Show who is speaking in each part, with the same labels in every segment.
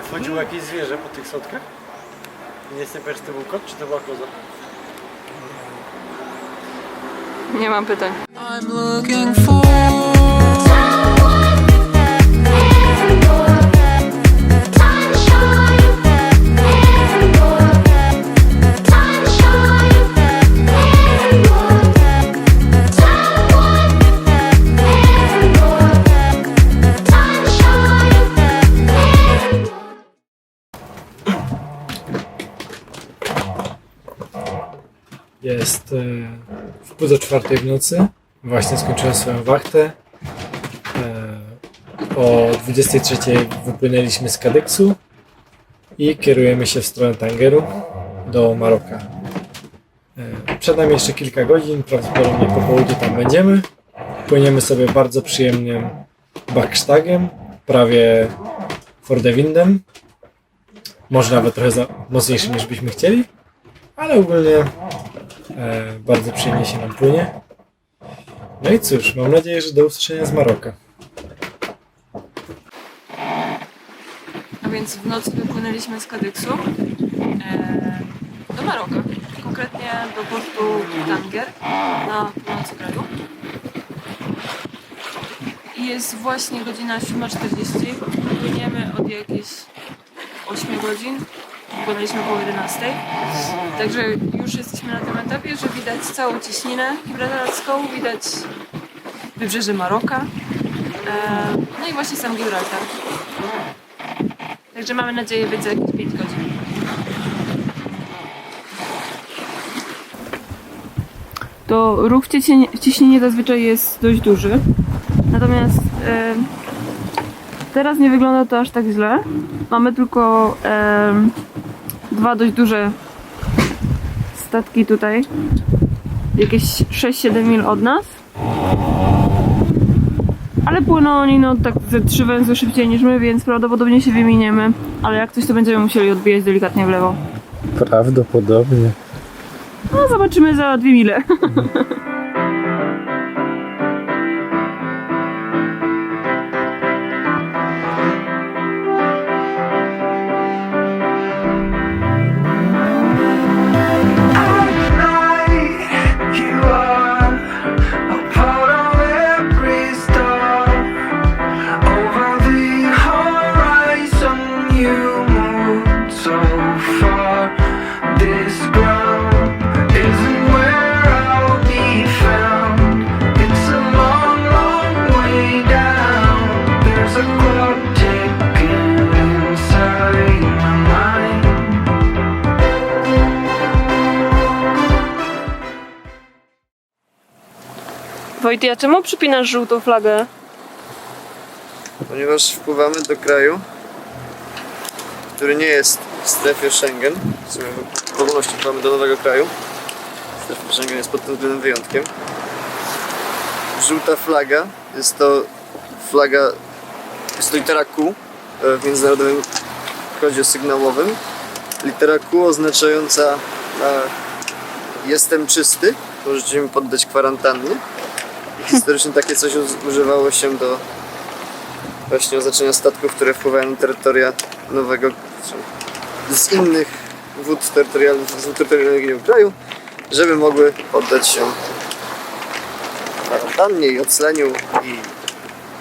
Speaker 1: Wchodziło jakieś zwierzę po tych schodkach? Nie jestem pewien, czy to był kot, czy to była koza.
Speaker 2: Nie mam pytań.
Speaker 3: I'm looking for
Speaker 1: Jest wpół do 4 w nocy. Właśnie skończyłem swoją wachtę. O 23 wypłynęliśmy z Kadyksu i kierujemy się w stronę Tangeru do Maroka. Przed nami jeszcze kilka godzin, prawdopodobnie po południu tam będziemy. Płyniemy sobie bardzo przyjemnym backstagiem, prawie Fordewindem. Może nawet trochę mocniejszym niż byśmy chcieli, ale ogólnie bardzo przyjemnie się nam płynie. No i cóż, mam nadzieję, że do usłyszenia z Maroka.
Speaker 2: A więc w nocy wypłynęliśmy z Kadyksu do Maroka. Konkretnie do portu Tanger na północy kraju. I jest właśnie godzina 7:40. Płyniemy od jakichś 8 godzin. Wypłynęliśmy około 11. Także już jesteśmy na tym etapie, że widać całą cieśninę gibraltarską, widać wybrzeże Maroka, no i właśnie sam Gibraltar. Także mamy nadzieję być za jakieś 5 godzin. To ruch w cieśninie zazwyczaj jest dość duży, natomiast teraz nie wygląda to aż tak źle. Mamy tylko dwa dość duże statki tutaj, jakieś 6-7 mil od nas, ale płyną oni no tak ze 3 węzły szybciej niż my, więc prawdopodobnie się wyminiemy, ale jak coś to będziemy musieli odbijać delikatnie w lewo.
Speaker 1: Prawdopodobnie.
Speaker 2: No zobaczymy za 2 mile. Wojty, a czemu przypinasz żółtą flagę?
Speaker 4: Ponieważ wpływamy do kraju, który nie jest w strefie Schengen. W sumie w ogólności wpływamy do nowego kraju. Strefa Schengen jest pod tym względem wyjątkiem. Żółta flaga jest to flaga, jest to litera Q w międzynarodowym kodzie sygnałowym. Litera Q oznaczająca jestem czysty, możecie mi poddać kwarantannie. Historycznie takie coś używało się do właśnie oznaczenia statków, które wpływają na terytoria nowego, z innych wód terytorialnych, z wód terytorialnego kraju, żeby mogły poddać się kwarantannie i ocleniu i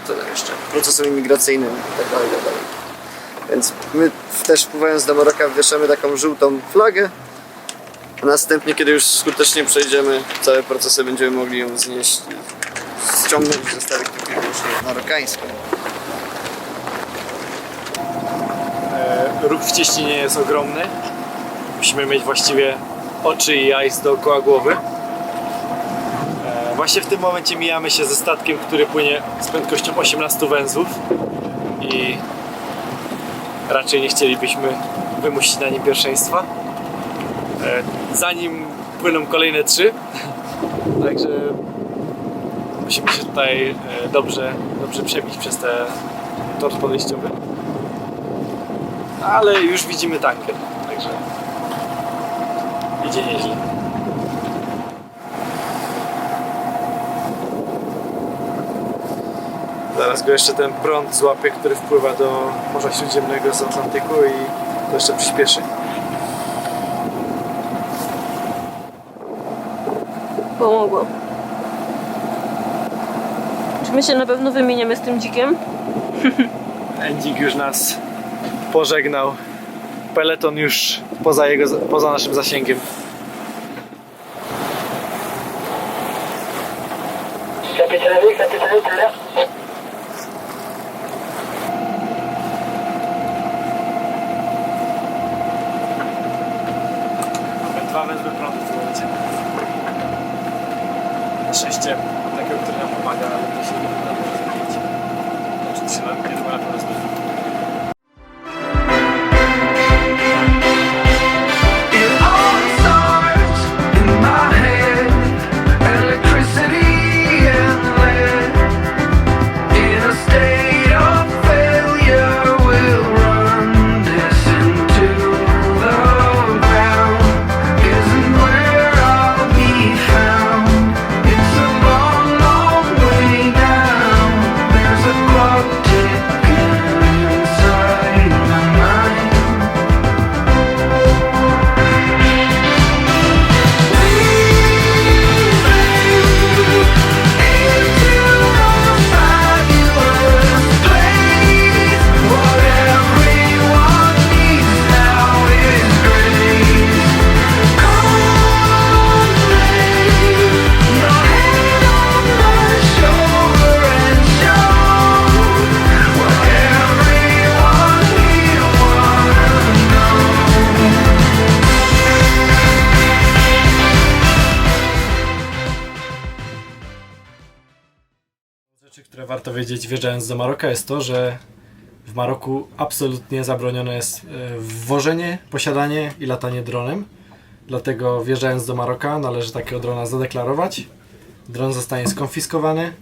Speaker 4: co tam jeszcze, procesom imigracyjnym itd. Więc my też wpływając do Maroka wieszamy taką żółtą flagę, a następnie, kiedy już skutecznie przejdziemy całe procesy, będziemy mogli ją znieść i ściągnąć ze starych wyłącznie marokańskich.
Speaker 1: Ruch w cieśninie jest ogromny. Musimy mieć właściwie oczy i eyes dookoła głowy. Właśnie w tym momencie mijamy się ze statkiem, który płynie z prędkością 18 węzłów i raczej nie chcielibyśmy wymusić na nim pierwszeństwa. Zanim płyną kolejne 3, także musimy się tutaj dobrze przebić przez ten tor podejściowy. Ale już widzimy tanker, także idzie nieźle. Zaraz go jeszcze ten prąd złapie, który wpływa do Morza Śródziemnego z Atlantyku i to jeszcze przyspieszy.
Speaker 2: Pomogło. Czy my się na pewno wymieniamy z tym dzikiem?
Speaker 1: Endzik już nas pożegnał. Peleton już poza naszym zasięgiem. Mamy 2 węzły prądu w momencie. Na szczęście takiego, który nam pomaga, ale to się nie da zrobić. Znaczy, to się niedługo na pewno zmieni.
Speaker 3: It all starts in my head. Electricity and lead. In a state of failure, we'll run this into the ground. Isn't where I'll be found. It's a long, long way down. There's a clock ticking inside my mind.
Speaker 1: Rzeczy, które warto wiedzieć wjeżdżając do Maroka, jest to, że w Maroku absolutnie zabronione jest wwożenie, posiadanie i latanie dronem. Dlatego wjeżdżając do Maroka należy takiego drona zadeklarować. Dron zostanie skonfiskowany.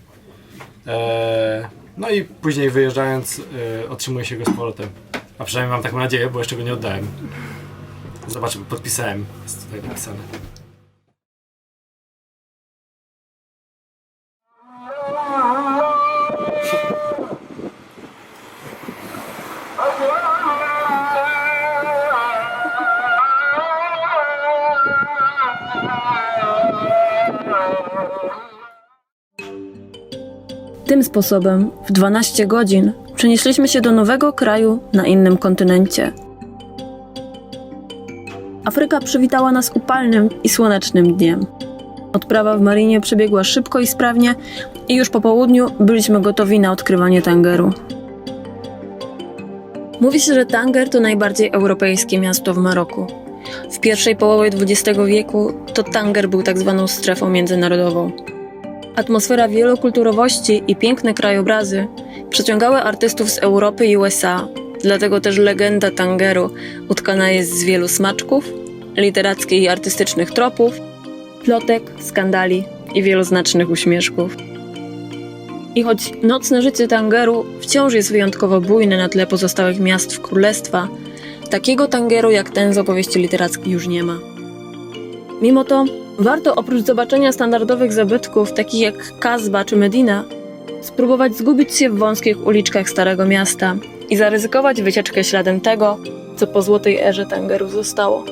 Speaker 1: No i później wyjeżdżając otrzymuje się go z powrotem. A przynajmniej mam taką nadzieję, bo jeszcze go nie oddałem. Zobaczmy, podpisałem. Jest tutaj napisane.
Speaker 5: Tym sposobem w 12 godzin przenieśliśmy się do nowego kraju na innym kontynencie. Afryka przywitała nas upalnym i słonecznym dniem. Odprawa w marinie przebiegła szybko i sprawnie i już po południu byliśmy gotowi na odkrywanie Tangeru. Mówi się, że Tanger to najbardziej europejskie miasto w Maroku. W pierwszej połowie XX wieku to Tanger był tak zwaną strefą międzynarodową. Atmosfera wielokulturowości i piękne krajobrazy przyciągały artystów z Europy i USA, dlatego też legenda Tangeru utkana jest z wielu smaczków, literackich i artystycznych tropów, plotek, skandali i wieloznacznych uśmieszków. I choć nocne życie Tangeru wciąż jest wyjątkowo bujne na tle pozostałych miast w królestwa, takiego Tangeru jak ten z opowieści literackich już nie ma. Mimo to warto oprócz zobaczenia standardowych zabytków, takich jak Kasba czy Medina, spróbować zgubić się w wąskich uliczkach Starego Miasta i zaryzykować wycieczkę śladem tego, co po złotej erze Tangeru zostało.